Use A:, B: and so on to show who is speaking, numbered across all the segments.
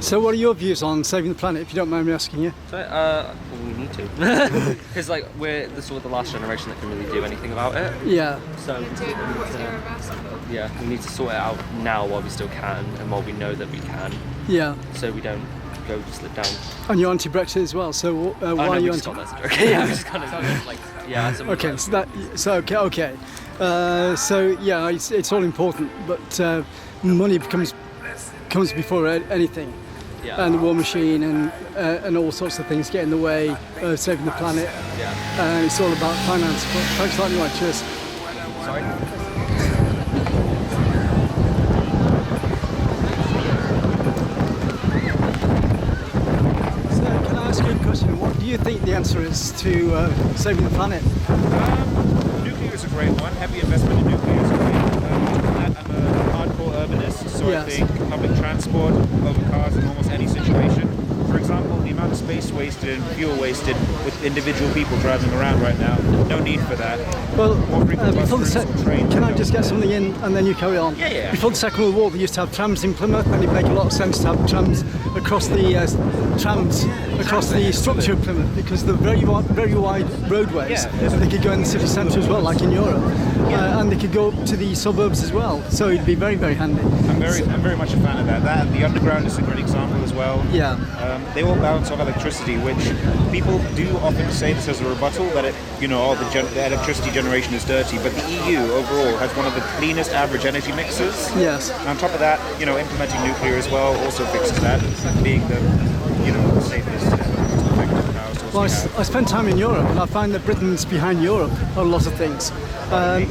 A: So what are your views on saving the planet, if you don't mind me asking you?
B: So, well, we need to. Because like, we're the sort of the last generation that can really do anything about it.
A: Yeah.
B: So we need to sort it out now while we still can and while we know that we can.
A: Yeah.
B: So we don't go to slip down.
A: And you're anti-Brexit as well, so why are you anti?
B: Yeah, we just kind of like, yeah.
A: Okay, okay. So yeah, it's all important, but money comes before anything.
B: Yeah.
A: And the war machine and all sorts of things get in the way of saving the planet.
B: Yeah.
A: And it's all about finance. But thanks a lot, anyway. Cheers.
B: Sorry.
A: So can I ask you a question? What do you think the answer is to saving the planet?
C: Nuclear is a great one. Heavy investment in nuclear is great. I'm a hardcore urbanist, so
A: Yes.
C: I think public transport over cars in almost any situation. For example, the amount of space wasted and fuel wasted with individual people driving around right now, no need for that.
A: Well,
C: More frequent bus
A: before
C: routes or trains.
A: can I just get something in and then you carry on?
C: Yeah.
A: Before the Second World War, they used to have trams in Plymouth, and it made a lot of sense to have trams across the structure of Plymouth, because they're very wide roadways.
C: Yeah.
A: They could go in the city centre as well, like in Europe, and they could go up to the suburbs as well. So it'd be very, very handy.
C: I'm very much a fan of that. That and the underground is a great example as well.
A: Yeah.
C: They all bounce off electricity, which people do often say this as a rebuttal, that the electricity generation is dirty, but the EU overall has one of the cleanest average energy mixes.
A: Yes.
C: And on top of that, implementing nuclear as well also fixes that, being the safest, most effective power source.
A: Well, I spend time in Europe, and I find that Britain's behind Europe on a lot of things. I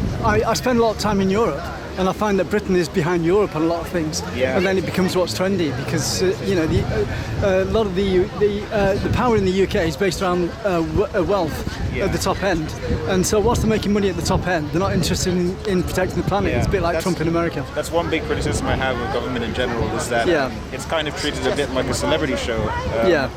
A: spend a lot of time in Europe, and I find that Britain is behind Europe on a lot of things.
C: Yeah.
A: And then it becomes what's trendy, because a lot of the power in the UK is based around wealth at the top end, and so whilst they're making money at the top end, they're not interested in protecting the planet.
C: Yeah.
A: It's a bit like Trump in America.
C: That's one big criticism I have of government in general, is that it's kind of treated a bit like a celebrity show,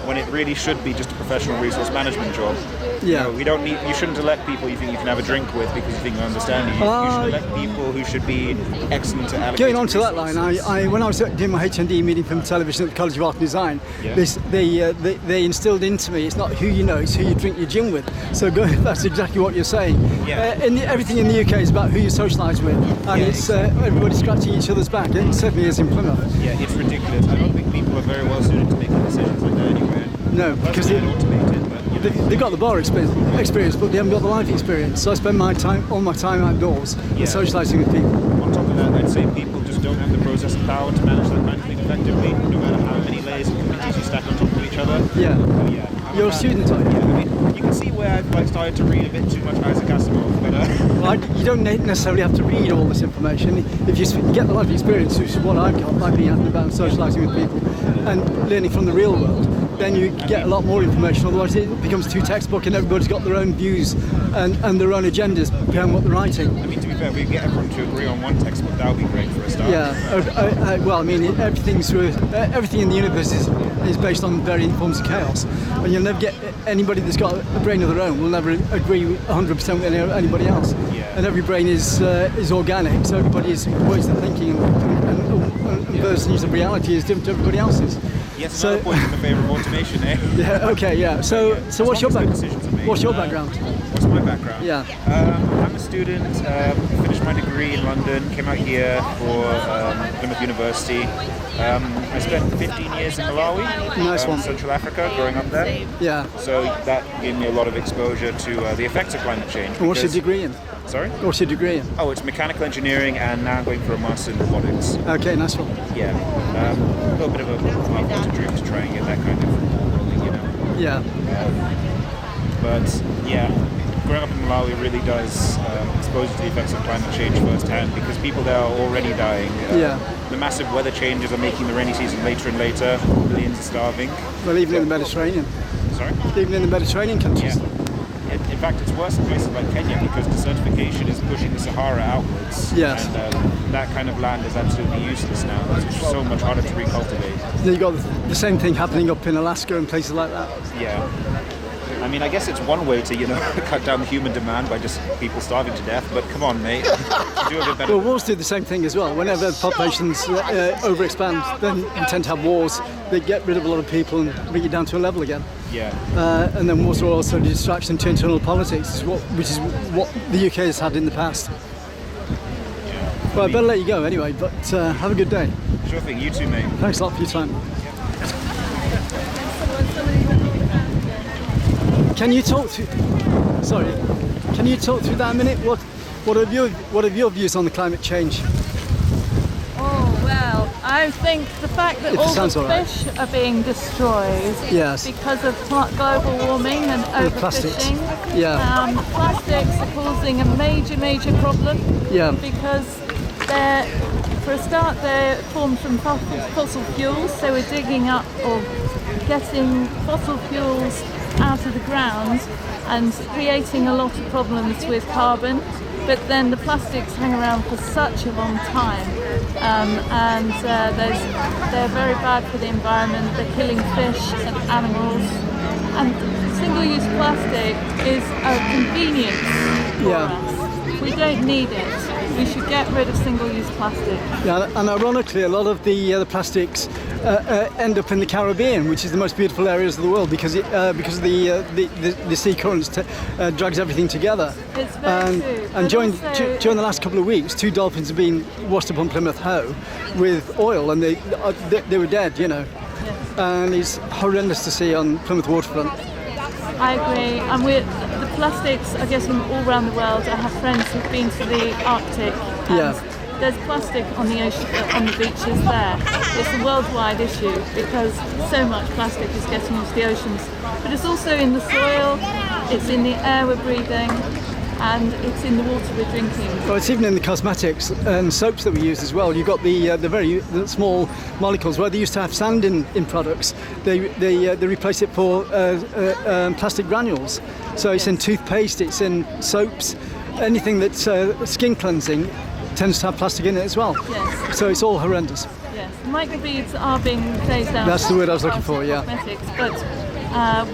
C: when it really should be just a professional resource management job.
A: Yeah.
C: You shouldn't elect people you think you can have a drink with because you think they understand you. You should elect people who should be excellent at allocating
A: Going on to that
C: resources.
A: line, when I was doing my HND meeting from television at the College of Art and Design, they instilled into me, it's not who you know, it's who you drink your gin with. So that's exactly what you're saying.
C: Yeah.
A: Everything in the UK is about who you socialise with, and it's everybody scratching each other's back. It certainly is in Plymouth.
C: Yeah, it's ridiculous. I don't think people are very well suited to making decisions like that anywhere.
A: No, because they've got the bar experience, but they haven't got the life experience. So I spend all my time outdoors and socialising with people.
C: On top of that, I'd say people just don't have the processing power to manage that kind of thing effectively, no matter how many layers of committees you stack on top of each other.
A: Yeah.
C: So, yeah.
A: You're a student, are you?
C: Yeah, I mean, you can see where I've started to read a bit too much Isaac Asimov, but
A: Well, you don't necessarily have to read all this information. If you get the life experience, which is what I've got, by being out and about and socialising with people and learning from the real world, then you get a lot more information. Otherwise, it becomes too textbook, and everybody's got their own views and their own agendas behind what they're writing.
C: I mean, to be fair, if we get everyone to agree on one textbook, that would be great for a start.
A: Yeah. Well, I mean, everything in the universe is based on varying forms of chaos, and you'll never get anybody that's got a brain of their own will never agree 100% with anybody else.
C: Yeah.
A: And every brain is organic, so everybody's ways of thinking and versions of reality is different to everybody else's.
C: Yes, another point in the favour of automation, eh?
A: Yeah. Okay. Yeah. So what's your background? What's your background?
C: What's my background?
A: Yeah.
C: I'm a student, finished my degree in London, came out here for Plymouth University. I spent 15 years in Malawi,
A: Nice one.
C: Central Africa, growing up there.
A: Yeah.
C: So that gave me a lot of exposure to the effects of climate change.
A: And what's your
C: because-
A: degree in?
C: Sorry?
A: What's your degree in?
C: Oh, it's mechanical engineering, and now I'm going for a master in robotics.
A: Okay. Nice one.
C: Yeah. A little bit of a dream to try and get that kind of rolling,
A: Yeah.
C: But yeah, growing up in Malawi really does expose you to the effects of climate change firsthand, because people there are already dying. The massive weather changes are making the rainy season later and later. Millions are starving.
A: Well, even in the Mediterranean.
C: Sorry?
A: Even in the Mediterranean countries.
C: Yeah. In fact, it's worse in places like Kenya, because desertification is pushing the Sahara outwards.
A: Yes.
C: And that kind of land is absolutely useless now. It's so much harder to recultivate.
A: Then you've got the same thing happening up in Alaska and places like that.
C: Yeah. I mean, I guess it's one way to, cut down the human demand by just people starving to death, but come on, mate. Do a bit better.
A: Well, wars do the same thing as well. Whenever populations overexpand, then you tend to have wars. They get rid of a lot of people and bring it down to a level again.
C: Yeah.
A: And then wars are also a distraction to internal politics, which is what the UK has had in the past.
C: Yeah.
A: Well, I better let you go anyway, but have a good day.
C: Sure thing. You too, mate.
A: Thanks a lot for your time. Can you talk through that a minute? What are your views on the climate change?
D: Oh, well, I think the fact that all the fish are being destroyed because of global warming and overfishing. Plastics are causing a major problem. Because for a start, they're formed from fossil fuels, so we're digging up or getting fossil fuels out of the ground and creating a lot of problems with carbon. But then the plastics hang around for such a long time, and they're very bad for the environment. They're killing fish and animals. And single-use plastic is a convenience for us. We don't need it. We should get rid of single-use plastic.
A: Yeah, and ironically, a lot of the plastics end up in the Caribbean, which is the most beautiful areas of the world, because the sea currents drags everything together.
D: It's very true.
A: And during the last couple of weeks, 2 dolphins have been washed up on Plymouth Hoe with oil, and they were dead, Yes. And it's horrendous to see on Plymouth waterfront.
D: I agree, and the plastics are getting all around the world. I have friends who've been to the Arctic, and there's plastic on the ocean, on the beaches there. It's a worldwide issue because so much plastic is getting into the oceans. But it's also in the soil, it's in the air we're breathing, and it's in the water we're drinking.
A: Well, it's even in the cosmetics and soaps that we use as well. You've got the very small molecules where they used to have sand in products. They replace it for plastic granules. So it's in toothpaste, it's in soaps, anything that's skin cleansing tends to have plastic in it as well.
D: Yes.
A: So it's all horrendous.
D: Yes, microbeads are being phased out.
A: That's the word I was looking for. Yeah.
D: Cosmetics, but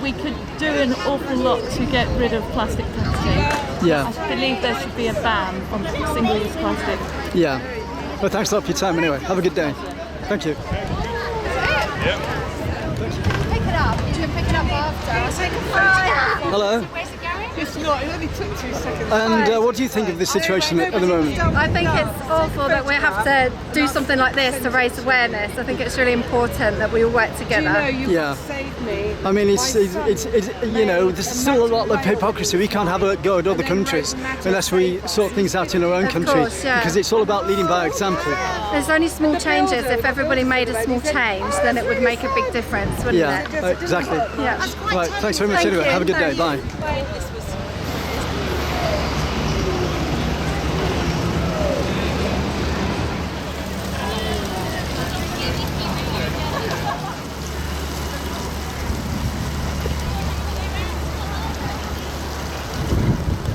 D: we could do an awful lot to get rid of plastic packaging.
A: Yeah.
D: I believe there should be a ban on single-use plastic.
A: Yeah. Well, thanks a lot for your time anyway. Have a good day. Thank you.
E: Pick it up. You can pick it up after. I'll take a photo.
A: Hello.
E: Where's it going?
F: It's not, it only took 2 seconds.
A: And what do you think of this situation at the moment?
G: I think it's awful that we have to do something like this to raise awareness. I think it's really important that we all work together.
F: Do you know, you saved me.
A: I mean, it's there's still a lot of hypocrisy. We can't have a go at other countries unless we sort things out in our own country,
G: course, yeah.
A: because it's all about leading by example.
G: There's only small changes. If everybody made a small change, then it would make a big difference, wouldn't it?
A: Exactly.
G: Yeah.
A: Right, thanks very much
G: Thank
A: anyway.
G: you.
A: Have a good day.
G: Thanks.
A: Bye.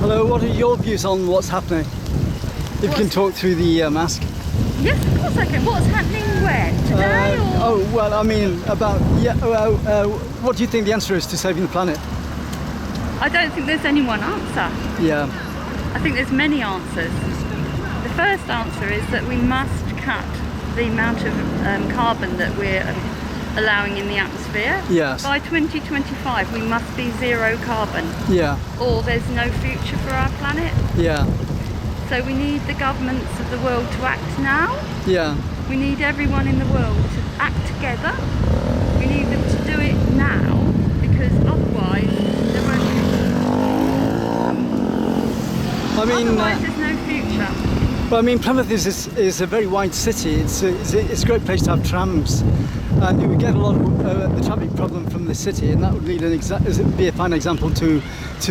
A: Hello, what are your views on what's happening? If you can talk through the mask.
H: Yes, of course I can. What's happening where? Today or?
A: Oh, well, I mean, what do you think the answer is to saving the planet?
H: I don't think there's any one answer.
A: Yeah.
H: I think there's many answers. The first answer is that we must cut the amount of carbon that we're allowing in the atmosphere.
A: Yes.
H: By 2025 we must be zero carbon.
A: Yeah.
H: Or there's no future for our planet.
A: Yeah.
H: So we need the governments of the world to act now.
A: Yeah.
H: We need everyone in the world to act together. We need them to do it now, because otherwise there won't be. Otherwise there's no future.
A: Well, I mean, Plymouth is a very wide city. It's a great place to have trams, and you would get a lot of the traffic problem from the city, and that would be a fine example to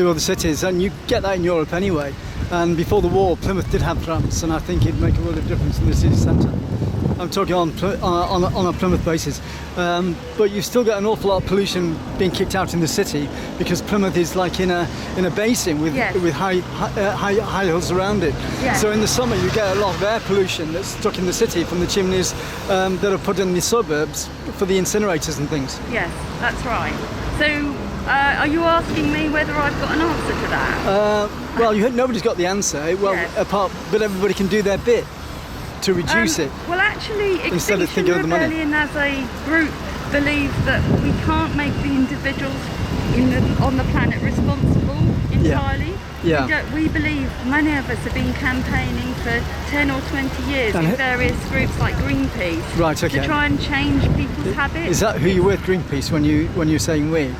A: other cities. And you get that in Europe anyway. And before the war, Plymouth did have trams, and I think it'd make a world of difference in the city centre. I'm talking on a Plymouth basis, but you still get an awful lot of pollution being kicked out in the city, because Plymouth is like in a basin with high hills around it.
H: Yes.
A: So in the summer you get a lot of air pollution that's stuck in the city from the chimneys that are put in the suburbs for the incinerators and things.
H: Yes, that's right. So Are you asking me whether I've got an answer to that?
A: Well, nobody's got the answer. Well,
H: Yes.
A: but everybody can do their bit to reduce it.
H: Well, actually,
A: Instead of thinking of the money.
H: Rebellion as a group believe that we can't make the individuals on the planet responsible entirely.
A: Yeah.
H: We believe, many of us have been campaigning for 10 or 20 years in various groups like Greenpeace
A: Right, okay.
H: to try and change people's habits.
A: Is that who you're with, Greenpeace, when you're saying we?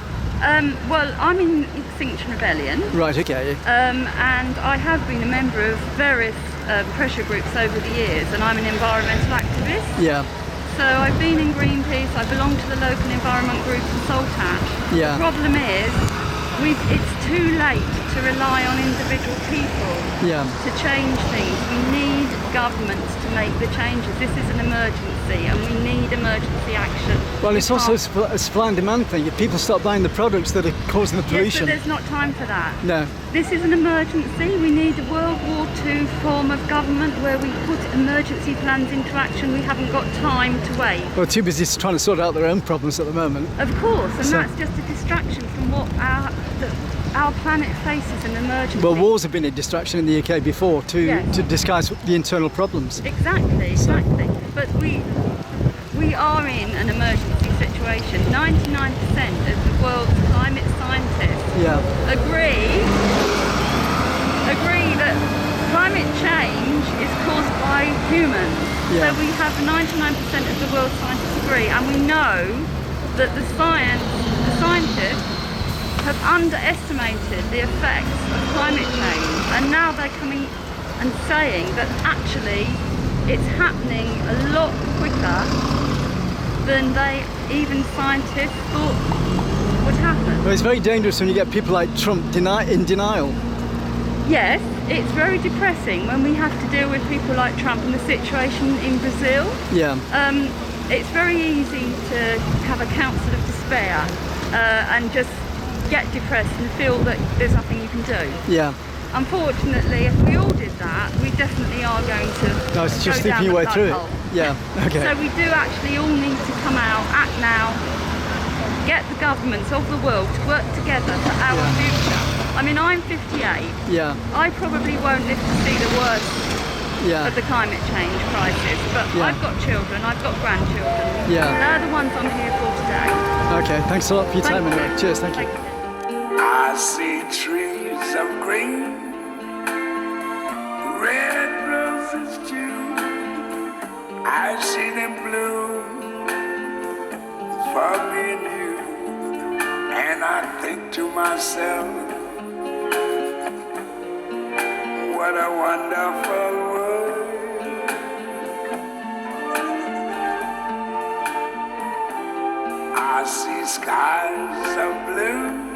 H: Well, I'm in Extinction Rebellion.
A: Right, okay.
H: And I have been a member of various pressure groups over the years, and I'm an environmental activist.
A: Yeah.
H: So I've been in Greenpeace, I belong to the local environment group Consultat.
A: Yeah.
H: The problem is, it's too late to rely on individual people to change things. We need governments to make the changes. This is an emergency and we need emergency action.
A: Well, it's also a supply and demand thing. If people stop buying the products that are causing the pollution...
H: Yes, but there's not time for that.
A: No.
H: This is an emergency. We need a World War II form of government where we put emergency plans into action. We haven't got time to wait.
A: Well, too busy trying to sort out their own problems at the moment.
H: Of course, and that's just a distraction from what our planet faces, an emergency.
A: Well, wars have been a distraction in the UK before to disguise the internal problems.
H: Exactly. But we are in an emergency situation. 99% of the world's climate scientists agree that climate change is caused by humans. So we have 99% of the world's scientists agree, and we know that the scientists have underestimated the effects of climate change, and now they're coming and saying that actually it's happening a lot quicker than even scientists thought would happen.
A: Well, it's very dangerous when you get people like Trump in denial.
H: Yes, it's very depressing when we have to deal with people like Trump and the situation in Brazil.
A: Yeah.
H: It's very easy to have a council of despair and just get depressed and feel that there's nothing you can do.
A: Yeah.
H: Unfortunately, if we all did that, we definitely are going to
A: No, it's just
H: go down
A: thinking your way
H: the
A: through
H: hole.
A: it. Yeah, okay.
H: So we do actually all need to come out, act now, get the governments of the world to work together for our future. I mean, I'm 58.
A: Yeah.
H: I probably won't live to see the worst of the climate change crisis, but I've got children, I've got grandchildren.
A: Yeah.
H: They're the ones I'm here for today.
A: Okay, thanks a lot for your time anyway. Cheers, thank you.
I: I see trees of green, red roses too. I see them bloom for me and you. And I think to myself, what a wonderful world. I see skies of blue,